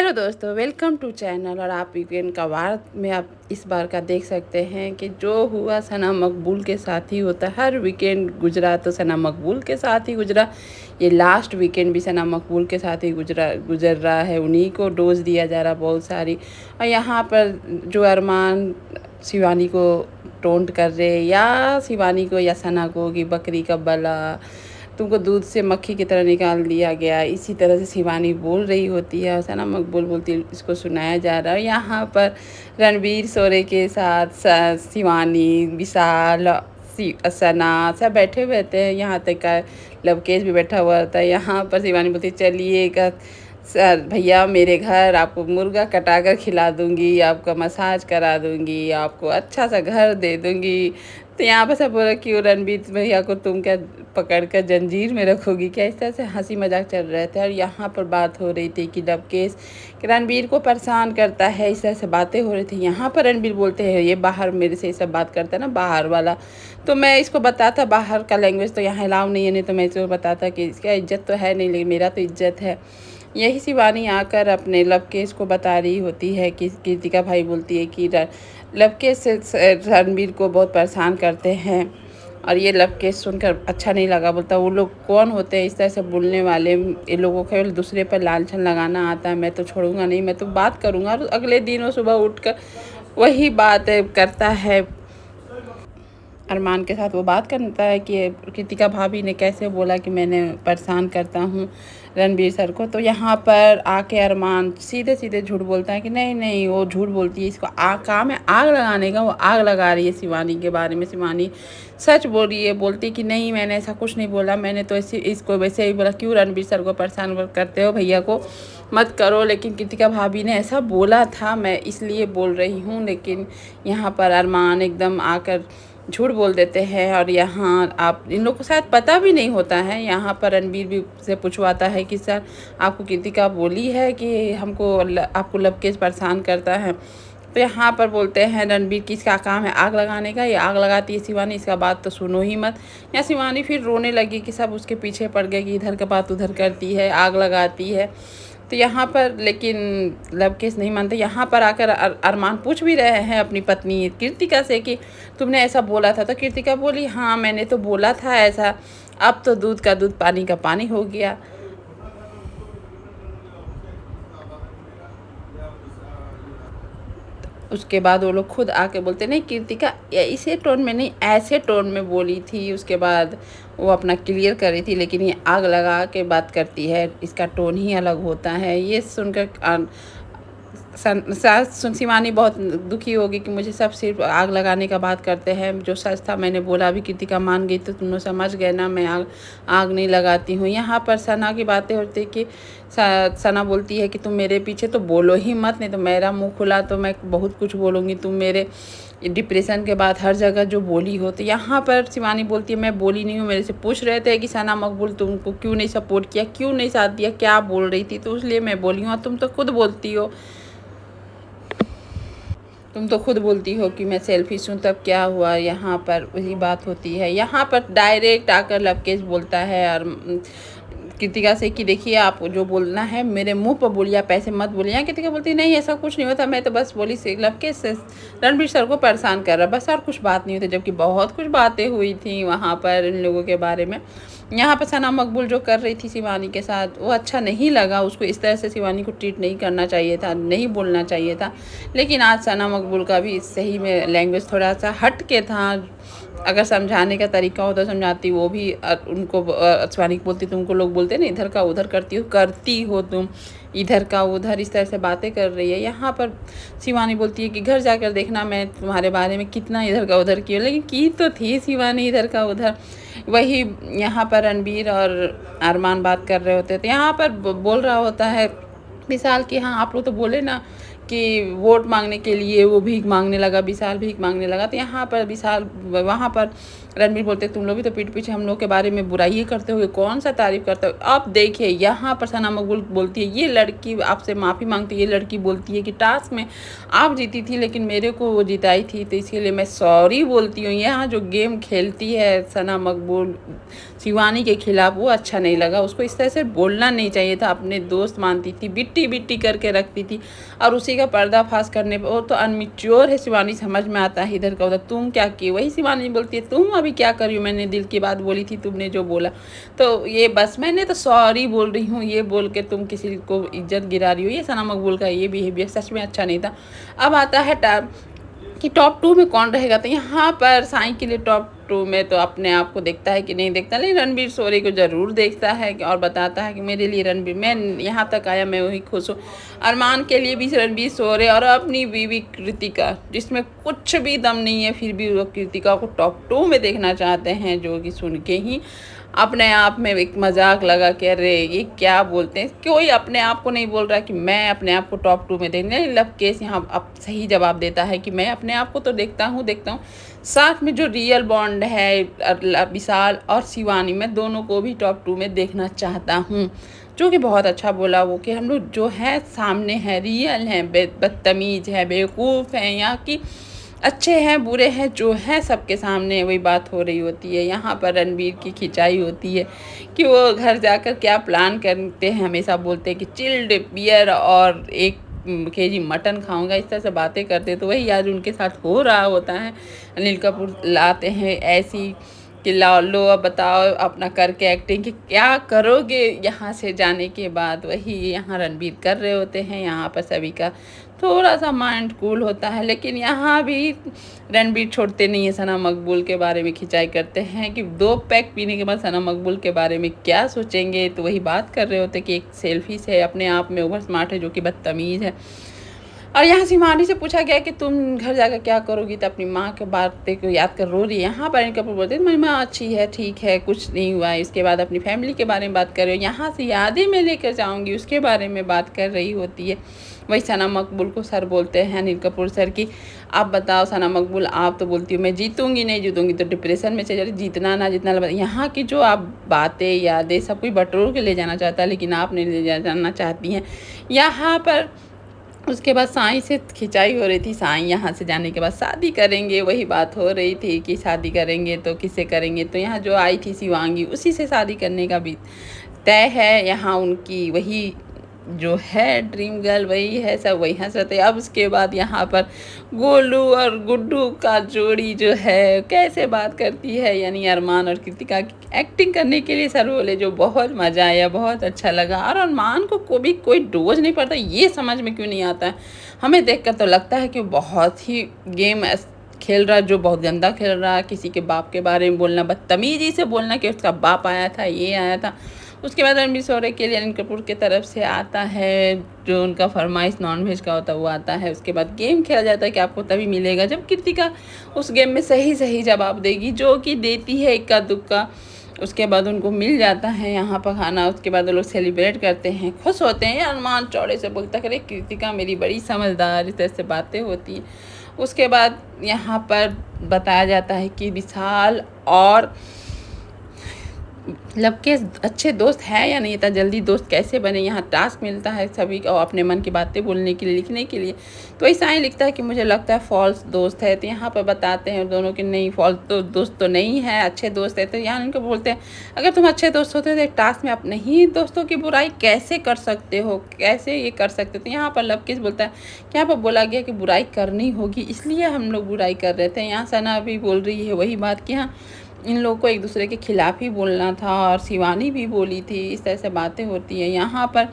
Hello दोस्तों, welcome to channel. और आप वीकेंड का वार में आप इस बार का देख सकते हैं कि जो हुआ सना मकबूल के साथ ही होता है। हर वीकेंड गुजरा तो सना मकबूल के साथ ही गुजरा। ये लास्ट वीकेंड भी सना मकबूल के साथ ही गुजर रहा है। उन्हीं को डोज दिया जा रहा बहुत सारी। और यहाँ पर जो अरमान शिवानी को टोंट कर रहे, या शिवानी को या सना को, कि बकरी का बला, तुमको दूध से मक्खी की तरह निकाल दिया गया, इसी तरह से शिवानी बोल रही होती है और सना मकबूल बोलती है। इसको सुनाया जा रहा है। यहाँ पर रणवीर शोरे के साथ शिवानी, विशाल, सना सब बैठे हुए थे। यहाँ तक का लवकेश भी बैठा हुआ था। यहाँ पर शिवानी बोलती चलिएगा सर भैया मेरे घर, आपको मुर्गा कटा कर खिला दूँगी, आपका मसाज करा दूँगी, आपको अच्छा सा घर दे दूँगी। तो यहाँ पर सब बोला क्यों रणबीर भैया को तुम क्या पकड़ कर जंजीर में रखोगी क्या? इस तरह से हंसी मजाक चल रहे थे। और यहाँ पर बात हो रही थी कि लवकेश रणबीर को परेशान करता है, इस तरह से बातें हो रही थी। यहाँ पर रणबीर बोलते हैं ये बाहर मेरे से ये सब बात करता है ना, बाहर वाला। तो मैं इसको बताता बाहर का लैंग्वेज तो यहाँ अलाउ नहीं है, नहीं तो मैं इसको बताता कि इसका इज्जत तो है नहीं, लेकिन मेरा तो इज्जत है। यही शिवानी आकर अपने लवकेश को बता रही होती है कि कृतिका भाई बोलती है कि लवकेश से रणबीर को बहुत परेशान करते हैं। और ये लवकेश सुनकर अच्छा नहीं लगा। बोलता वो लोग कौन होते हैं इस तरह से बोलने वाले? ये लोगों को केवल दूसरे पर लांछन लगाना आता है। मैं तो छोड़ूंगा नहीं, मैं तो बात करूंगा। और अगले दिन वो सुबह उठकर वही बात करता है। अरमान के साथ वो बात करता है कि कृतिका भाभी ने कैसे बोला कि मैंने परेशान करता हूँ रणबीर सर को। तो यहाँ पर आके अरमान सीधे सीधे झूठ बोलता है कि नहीं नहीं वो झूठ बोलती है, इसको काम है आग लगाने का। वो आग लगा रही है शिवानी के बारे में। शिवानी सच बोल रही है, बोलती कि नहीं मैंने ऐसा कुछ नहीं बोला, मैंने तो ऐसे इसको वैसे ही बोला। क्यों रणबीर सर को परेशान करते हो? भैया को मत करो। लेकिन कृतिका भाभी ने ऐसा बोला था, मैं इसलिए बोल रही हूँ। लेकिन यहाँ पर अरमान एकदम आकर झूठ बोल देते हैं। और यहाँ आप इन लोग को शायद पता भी नहीं होता है। यहाँ पर रणबीर भी से पूछवाता है कि सर आपको कृतिका बोली है कि आपको लवकेश परेशान करता है? तो यहाँ पर बोलते हैं रणबीर की इसका काम है आग लगाने का, ये आग लगाती है शिवानी, इसका बात तो सुनो ही मत। या शिवानी फिर रोने लगी कि सब उसके पीछे पड़ गए कि इधर का बात उधर करती है, आग लगाती है। तो यहाँ पर लेकिन लवकेश नहीं मानते। यहाँ पर आकर अरमान पूछ भी रहे हैं अपनी पत्नी कृतिका से कि तुमने ऐसा बोला था? तो कृतिका बोली हाँ मैंने तो बोला था ऐसा, अब तो दूध का दूध पानी का पानी हो गया। उसके बाद वो लोग खुद आके बोलते नहीं कृतिका इसे टोन में नहीं, ऐसे टोन में बोली थी। उसके बाद वो अपना क्लियर कर रही थी, लेकिन ये आग लगा के बात करती है, इसका टोन ही अलग होता है। ये सुनकर शिवानी बहुत दुखी होगी कि मुझे सब सिर्फ आग लगाने का बात करते हैं। जो सच था मैंने बोला भी, कृतिका मान गई तो तुम लोग समझ गए ना, मैं आग नहीं लगाती हूँ। यहाँ पर सना की बातें होती कि सना बोलती है कि तुम मेरे पीछे तो बोलो ही मत, नहीं तो मेरा मुंह खुला तो मैं बहुत कुछ बोलूँगी। तुम मेरे डिप्रेशन के बाद हर जगह जो बोली हो। तो यहाँ पर शिवानी बोलती है मैं बोली नहीं हूँ, मेरे से पूछ रहे थे कि सना मकबूल तुमको क्यों नहीं सपोर्ट किया, क्यों नहीं साथ दिया, क्या बोल रही थी, तो इसलिए मैं बोली हूँ। तुम तो खुद बोलती हो, तुम तो खुद बोलती हो कि मैं सेल्फिश हूँ, तब क्या हुआ? यहाँ पर वही बात होती है। यहाँ पर डायरेक्ट आकर लवकेश बोलता है और कृतिका से कि देखिए आप जो बोलना है मेरे मुंह पर बोलिए, आप ऐसे मत बोलिए। कृतिका बोलती नहीं ऐसा कुछ नहीं होता, मैं तो बस बोली से लवकेश से रणबीर सर को परेशान कर रहा, बस और कुछ बात नहीं होती। जबकि बहुत कुछ बातें हुई थी वहाँ पर इन लोगों के बारे में। यहाँ पर सना मकबूल जो कर रही थी शिवानी के साथ वो अच्छा नहीं लगा उसको। इस तरह से शिवानी को ट्रीट नहीं करना चाहिए था, नहीं बोलना चाहिए था। लेकिन आज सना मकबूल का भी सही में लैंग्वेज थोड़ा सा हट के था। अगर समझाने का तरीका हो तो समझाती। वो भी उनको शिवानी को बोलती तुमको लोग बोलते ना इधर का उधर करती हो तुम, इधर का उधर, इस तरह से बातें कर रही है। यहाँ पर शिवानी बोलती है कि घर जाकर देखना मैं तुम्हारे बारे में कितना इधर का उधर की, लेकिन की तो थी शिवानी इधर का उधर। वही यहाँ पर रणबीर और अरमान बात कर रहे होते थे। यहाँ पर बोल रहा होता है विशाल कि हाँ आप लोग तो बोले ना कि वोट मांगने के लिए वो भीख मांगने लगा, विशाल भीख मांगने लगा। तो यहाँ पर विशाल वहाँ पर रणबीर बोलते तुम लोग भी तो पीठ पीछे हम लोग के बारे में बुराई करते हो, कौन सा तारीफ करते हो। अब देखिए यहाँ पर सना मकबूल बोलती है, ये लड़की आपसे माफ़ी मांगती है, ये लड़की बोलती है कि टास्क में आप जीती थी लेकिन मेरे को वो जिताई थी तो इसके लिए मैं सॉरी बोलती हूँ। यहाँ जो गेम खेलती है सना मकबूल शिवानी के खिलाफ, वो अच्छा नहीं लगा। उसको इस तरह से बोलना नहीं चाहिए था। अपने दोस्त मानती थी, बिट्टी बिट्टी करके रखती थी और उसी का पर्दाफाश करने पर वो तो अनमिच्योर है। शिवानी समझ में आता है इधर का उधर, तुम क्या की। वही शिवानी बोलती है तुम अभी क्या कर रही हो, मैंने दिल की बात बोली थी, तुमने जो बोला तो ये बस मैंने तो सॉरी बोल रही हूँ, ये बोल के तुम किसी को इज्जत गिरा रही हो। ये सना मकबूल का ये बिहेवियर सच में अच्छा नहीं था। अब आता है कि टॉप 2 में कौन रहेगा, तो यहाँ पर साईं के लिए टॉप 2 में तो अपने आप को देखता है कि नहीं देखता, लेकिन रणबीर शोरे को ज़रूर देखता है और बताता है कि मेरे लिए रणबीर, मैं यहाँ तक आया मैं वही खुश हूँ। अरमान के लिए भी रणबीर शोरे और अपनी बीवी कृतिका, जिसमें कुछ भी दम नहीं है, फिर भी वो कृतिका को टॉप 2 में देखना चाहते हैं, जो कि सुन के ही अपने आप में एक मजाक लगा कि अरे ये क्या बोलते हैं। कोई अपने आप को नहीं बोल रहा कि मैं अपने आप को टॉप 2 में देखने। लवकेश यहाँ अब सही जवाब देता है कि मैं अपने आप को तो देखता हूँ साथ में जो रियल बॉन्ड है विशाल और शिवानी, मैं दोनों को भी टॉप 2 में देखना चाहता हूँ। जो कि बहुत अच्छा बोला वो, कि हम लोग जो है सामने हैं, रियल हैं, बदतमीज़ है, बेवकूफ़ हैं, यहाँ की अच्छे हैं बुरे हैं, जो है सबके सामने वही बात हो रही होती है। यहाँ पर रणबीर की खिंचाई होती है कि वो घर जाकर क्या प्लान करते हैं, हमेशा बोलते हैं कि चिल्ड बियर और 1 केजी मटन खाऊंगा, इस तरह से बातें करते, तो वही आज उनके साथ हो रहा होता है। अनिल कपूर लाते हैं ऐसी कि लो अब बताओ अपना करके एक्टिंग कि क्या करोगे यहाँ से जाने के बाद, वही यहाँ रणबीर कर रहे होते हैं। यहाँ पर सभी का थोड़ा सा माइंड कूल होता है, लेकिन यहाँ भी रणबीर छोड़ते नहीं है। सना मकबूल के बारे में खिंचाई करते हैं कि 2 पैक पीने के बाद सना मकबूल के बारे में क्या सोचेंगे, तो वही बात कर रहे होते कि एक सेल्फिश है, अपने आप में ओवर स्मार्ट है, जो कि बदतमीज़ है। और यहाँ शिवानी से पूछा गया कि तुम घर जाकर क्या करोगी, तो अपनी माँ के बातें को याद कर रो रही है। यहाँ पर अनिल कपूर बोलते हैं मेरी माँ अच्छी है, ठीक है, कुछ नहीं हुआ है। इसके बाद अपनी फैमिली के बारे में बात कर रही हो, यहाँ से यादें में लेकर जाऊँगी, उसके बारे में बात कर रही होती है। वही सना मकबूल को सर बोलते हैं अनिल कपूर सर की, आप बताओ सना मकबूल, आप तो बोलती हो मैं जीतूंगी, नहीं जीतूंगी तो डिप्रेशन में चले, जीतना ना जीतना। यहाँ की जो आप बातें यादें सब कोई बटोर के ले जाना चाहता है, लेकिन आप नहीं ले जाना चाहती हैं। यहाँ पर उसके बाद साईं से खिंचाई हो रही थी, साईं यहाँ से जाने के बाद शादी करेंगे, वही बात हो रही थी कि शादी करेंगे तो किससे करेंगे। तो यहाँ जो आई थी शिवांगी, उसी से शादी करने का भी तय है। यहाँ उनकी वही जो है ड्रीम गर्ल वही है, सब वही हंस रहे थे। अब उसके बाद यहाँ पर गोलू और गुड्डू का जोड़ी जो है कैसे बात करती है, यानी अरमान और कृतिका की एक्टिंग करने के लिए सर बोले, जो बहुत मज़ा आया, बहुत अच्छा लगा। और अरमान को भी कोई डोज नहीं पड़ता, ये समझ में क्यों नहीं आता है। हमें देखकर तो लगता है कि वो बहुत ही गेम खेल रहा, जो बहुत गंदा खेल रहा है। किसी के बाप के बारे में बोलना, बदतमीजी से बोलना कि उसका बाप आया था, ये आया था। उसके बाद रणबीर शोरे के लिए अनिल कपूर की तरफ से आता है, जो उनका फरमाइश नॉनवेज का होता है वो आता है। उसके बाद गेम खेला जाता है कि आपको तभी मिलेगा जब कृतिका उस गेम में सही जवाब देगी, जो कि देती है इक्का दुक्का। उसके बाद उनको मिल जाता है यहाँ पर खाना। उसके बाद वो लोग सेलिब्रेट करते हैं, खुश होते हैं। अरमान चौड़े से बोलता करे कृतिका मेरी बड़ी समझदार, इस तरह से बातें होती हैं। उसके बाद यहाँ पर बताया जाता है कि विशाल और के अच्छे दोस्त हैं या नहीं, इतना जल्दी दोस्त कैसे बने। यहाँ टास्क मिलता है सभी को अपने मन की बातें बोलने के लिए, लिखने के लिए। तो ऐसा ही लिखता है कि मुझे लगता है फॉल्स दोस्त है। तो यहाँ पर बताते हैं दोनों के नहीं, फॉल्स तो दोस्त तो नहीं है, अच्छे दोस्त है। तो यहाँ उनको बोलते हैं अगर तुम अच्छे दोस्त होते तो एक टास्क में आप नहीं दोस्तों की बुराई कैसे कर सकते हो, कैसे ये कर सकते हो। तो यहाँ पर लवकेश बोलता है कि यहाँ पर बोला गया कि बुराई करनी होगी, इसलिए हम लोग बुराई कर रहे थे। यहाँ सना भी बोल रही है वही बात कि हाँ इन लोगों को एक दूसरे के खिलाफ ही बोलना था, और शिवानी भी बोली थी, इस तरह से बातें होती हैं। यहाँ पर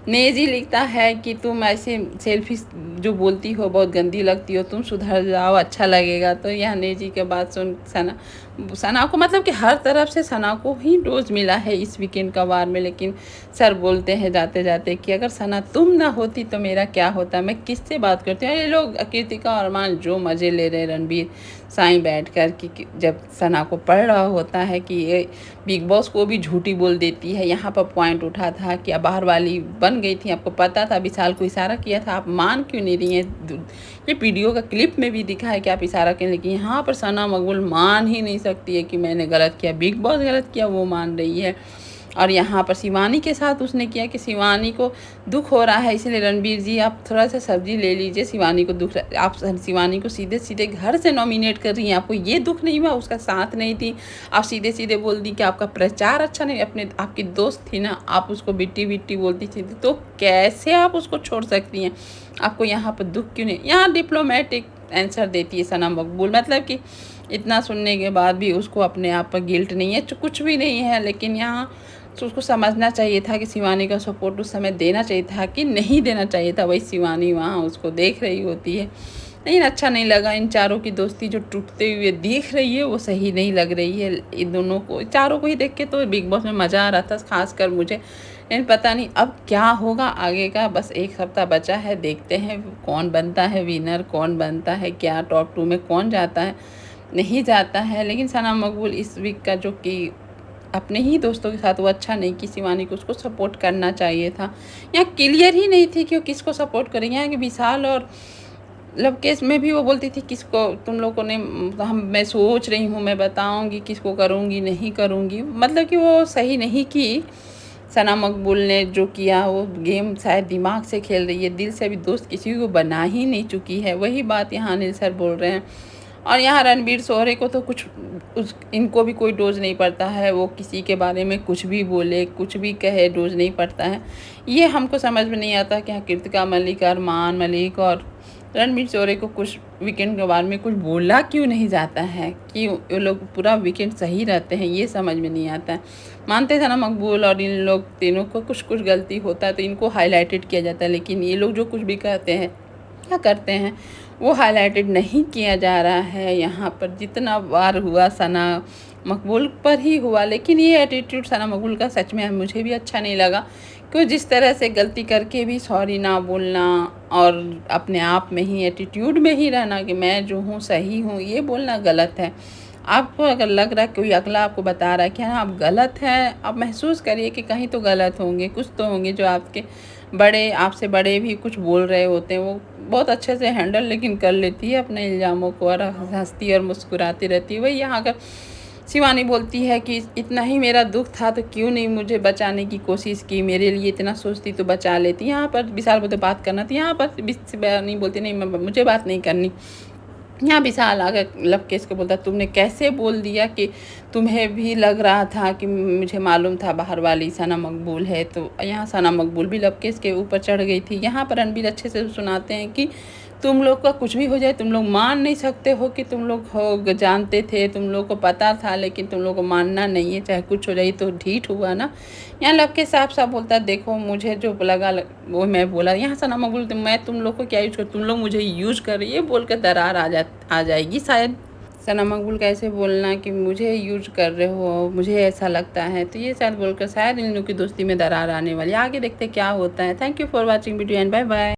नेजी लिखता है कि तुम ऐसे सेल्फी जो बोलती हो बहुत गंदी लगती हो, तुम सुधर जाओ, अच्छा लगेगा। तो यह नेजी के बाद सुन सना को, मतलब कि हर तरफ से सना को ही डोज मिला है इस वीकेंड का वार में। लेकिन सर बोलते हैं जाते जाते कि अगर सना तुम ना होती तो मेरा क्या होता, मैं किससे बात करती हूँ। ये लोग कृतिका और अरमान जो मज़े ले रहे रणबीर साईं बैठ कर कि जब सना को पढ़ रहा होता है कि ये बिग बॉस को भी झूठी बोल देती है। यहाँ पर पॉइंट उठा था कि अब बाहर वाली बन गई थी, आपको पता था, विशाल को इशारा किया था, आप मान क्यों नहीं रही हैं। ये वीडियो का क्लिप में भी दिखा है कि आप इशारा करें, लेकिन यहाँ पर सना मकबूल मान ही नहीं सकती है कि मैंने गलत किया, बिग बॉस गलत किया वो मान रही है। और यहाँ पर शिवानी के साथ उसने किया कि शिवानी को दुख हो रहा है, इसलिए रणबीर जी आप थोड़ा सा सब्जी ले लीजिए, शिवानी को दुख, आप शिवानी को सीधे सीधे घर से नॉमिनेट कर रही हैं, आपको ये दुख नहीं हुआ, उसका साथ नहीं थी, आप सीधे सीधे बोल दी कि आपका प्रचार अच्छा नहीं, अपने आपकी दोस्त थी ना, आप उसको बिट्टी बिट्टी बोलती थी, तो कैसे आप उसको छोड़ सकती हैं? आपको यहाँ पर दुख क्यों नहीं? यहाँ डिप्लोमेटिक आंसर देती है सना मकबूल, मतलब कि इतना सुनने के बाद भी उसको अपने आप पर गिल्ट नहीं है, कुछ भी नहीं है, लेकिन यहाँ तो उसको समझना चाहिए था कि शिवानी का सपोर्ट उस समय देना चाहिए था कि नहीं देना चाहिए था। वही शिवानी वहाँ उसको देख रही होती है, लेकिन अच्छा नहीं लगा। इन चारों की दोस्ती जो टूटते हुए दिख रही है वो सही नहीं लग रही है। इन दोनों को, चारों को ही देख के तो बिग बॉस में मज़ा आ रहा था, खासकर मुझे। लेकिन पता नहीं अब क्या होगा आगे का, बस एक हफ्ता बचा है, देखते हैं कौन बनता है विनर, कौन बनता है, क्या टॉप 2 में कौन जाता है नहीं जाता है। लेकिन सना मकबूल इस वीक का जो कि अपने ही दोस्तों के साथ वो अच्छा नहीं कि शिवानी को उसको सपोर्ट करना चाहिए था। यहाँ क्लियर ही नहीं थी कि वो किसको सपोर्ट करेंगे। यहाँ कि विशाल और लवकेश में भी वो बोलती थी किसको तुम लोगों ने, हम मैं सोच रही हूँ, मैं बताऊँगी किसको करूँगी नहीं करूँगी, मतलब कि वो सही नहीं की। सना मकबूल ने जो किया वो गेम शायद दिमाग से खेल रही है, दिल से अभी दोस्त किसी को बना ही नहीं चुकी है। वही बात यहाँ अनिल सर बोल रहे हैं। और यहाँ रणबीर शोहरे को तो कुछ इनको भी कोई डोज नहीं पड़ता है, वो किसी के बारे में कुछ भी बोले, कुछ भी कहे, डोज नहीं पड़ता है। ये हमको समझ में नहीं आता कि यहाँ कृतिका मलिक, अरमान मलिक और रणबीर शोहरे को कुछ वीकेंड के बारे में कुछ बोला क्यों नहीं जाता है कि ये लोग पूरा वीकेंड सही रहते हैं, ये समझ में नहीं आता है। मानते थे ना मकबूल और इन लोग तीनों को कुछ कुछ गलती होता है तो इनको हाईलाइटेड किया जाता है, लेकिन ये लोग जो कुछ भी कहते हैं क्या करते हैं वो हाईलाइटेड नहीं किया जा रहा है। यहाँ पर जितना बार हुआ सना मकबूल पर ही हुआ, लेकिन ये एटीट्यूड सना मकबूल का सच में मुझे भी अच्छा नहीं लगा। क्यों जिस तरह से गलती करके भी सॉरी ना बोलना और अपने आप में ही एटीट्यूड में ही रहना कि मैं जो हूँ सही हूँ, ये बोलना गलत है। आपको अगर लग रहा है कोई अगला आपको बता रहा है कि हाँ आप गलत हैं, आप महसूस करिए कि कहीं तो गलत होंगे, कुछ तो होंगे जो आपके बड़े, आपसे बड़े भी कुछ बोल रहे होते हैं। वो बहुत अच्छे से हैंडल लेकिन कर लेती है अपने इल्ज़ामों को और हंसती और मुस्कुराती रहती है। वही यहाँ अगर शिवानी बोलती है कि इतना ही मेरा दुख था तो क्यों नहीं मुझे बचाने की कोशिश की, मेरे लिए इतना सोचती तो बचा लेती। यहाँ पर विशाल बोलते बात करना थी, यहाँ पर शिवानी बोलती नहीं मुझे बात नहीं करनी। यहाँ विशाल आकर लवकेश को बोलता तुमने कैसे बोल दिया कि तुम्हें भी लग रहा था कि मुझे मालूम था बाहर वाली सना मकबूल है। तो यहाँ सना मकबूल भी लवकेश के ऊपर चढ़ गई थी। यहाँ पर रणबीर अच्छे से सुनाते हैं कि तुम लोग का कुछ भी हो जाए तुम लोग मान नहीं सकते हो कि तुम लोग हो जानते थे, तुम लोग को पता था, लेकिन तुम लोग को मानना नहीं है, चाहे कुछ हो जाए तो ढीठ हुआ ना। यहाँ लवकेश साफ साफ बोलता है देखो मुझे जो लगा वो मैं बोला। यहाँ सना मकबूल मैं तुम लोग को क्या यूज कर, तुम लोग मुझे यूज कर रही है बोल कर दरार आ जाएगी शायद। सना मकबूल का ऐसे बोलना कि मुझे यूज कर रहे हो, मुझे ऐसा लगता है, तो ये शायद बोलकर शायद इन लोगों की दोस्ती में दरार आने वाली। आगे देखते क्या होता है। Thank you for watching video and bye bye.